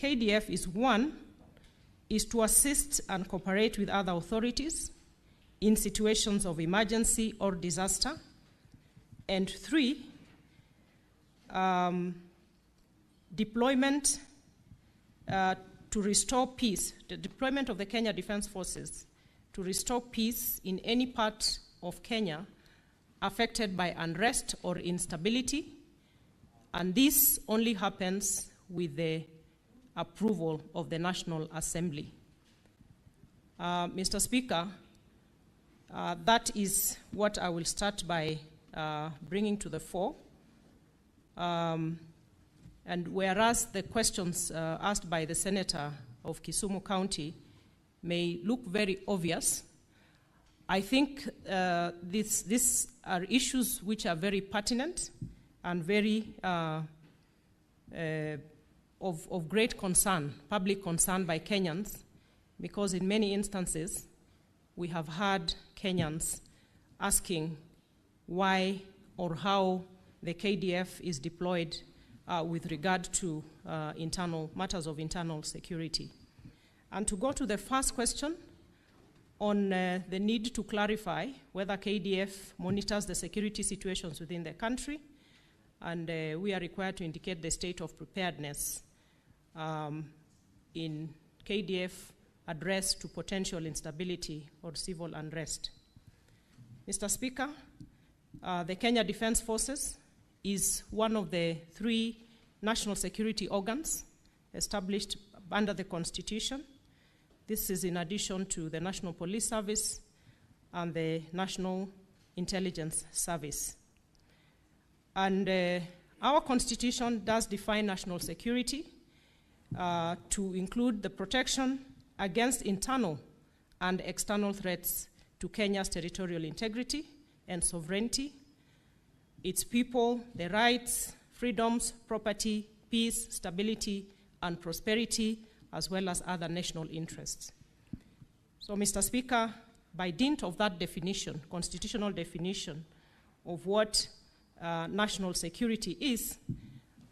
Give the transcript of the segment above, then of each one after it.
KDF is to assist and cooperate with other authorities in situations of emergency or disaster. And 3, deployment to restore peace, the deployment of the Kenya Defence Forces to restore peace in any part of Kenya affected by unrest or instability, and this only happens with the approval of the National Assembly. Mr. Speaker, that is what I will start by bringing to the fore. And whereas the questions asked by the Senator of Kisumu County may look very obvious, I think these are issues which are very pertinent and very of great concern, public concern by Kenyans, because in many instances we have heard Kenyans asking why or how the KDF is deployed with regard to internal matters of internal security. And to go to the first question on the need to clarify whether KDF monitors the security situations within the country, and we are required to indicate the state of preparedness in KDF address to potential instability or civil unrest. Mr. Speaker, the Kenya Defence Forces is one of the 3 national security organs established under the Constitution. This is in addition to the National Police Service and the National Intelligence Service. And our Constitution does define national security to include the protection against internal and external threats to Kenya's territorial integrity and sovereignty, its people, their rights, freedoms, property, peace, stability, and prosperity, as well as other national interests. So, Mr. Speaker, by dint of that definition, constitutional definition of what national security is,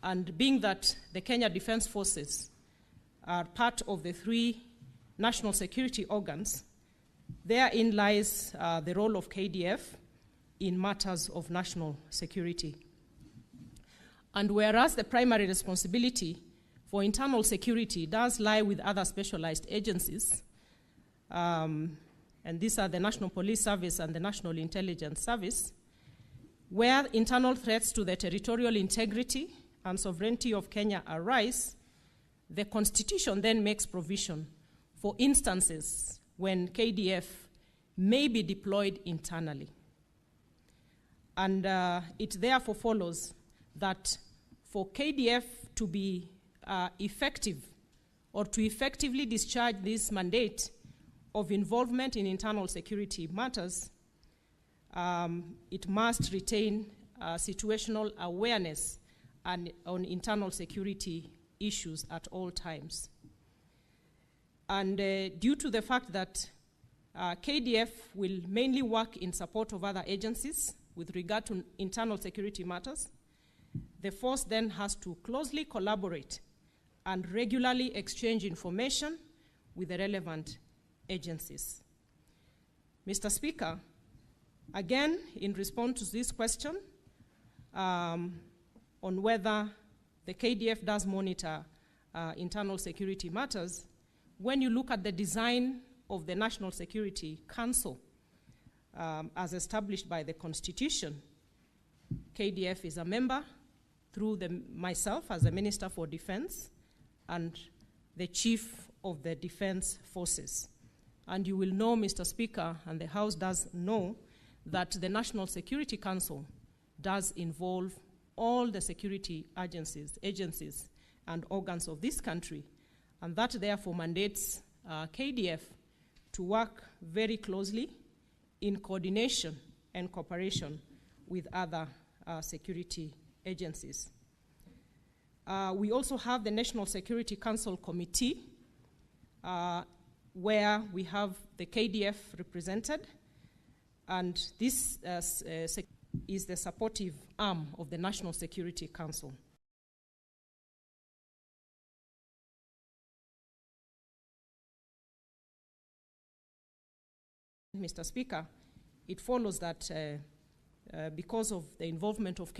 and being that the Kenya Defence Forces are part of the 3 national security organs, therein lies the role of KDF in matters of national security. And whereas the primary responsibility for internal security does lie with other specialized agencies, and these are the National Police Service and the National Intelligence Service, where internal threats to the territorial integrity and sovereignty of Kenya arise, the Constitution then makes provision for instances when KDF may be deployed internally. And it therefore follows that for KDF to be effective or to effectively discharge this mandate of involvement in internal security matters, it must retain situational awareness and on internal security issues at all times. And due to the fact that KDF will mainly work in support of other agencies with regard to internal security matters, the force then has to closely collaborate and regularly exchange information with the relevant agencies. Mr. Speaker, again, in response to this question on whether the KDF does monitor internal security matters, when you look at the design of the National Security Council as established by the Constitution, KDF is a member through myself as the Minister for Defense and the Chief of the Defense Forces. And you will know, Mr. Speaker, and the House does know, that the National Security Council does involve all the security agencies and organs of this country, and that therefore mandates KDF to work very closely in coordination and cooperation with other security agencies. We also have the National Security Council Committee, where we have the KDF represented, and this is the supportive arm of the National Security Council. Mr. Speaker, it follows that because of the involvement of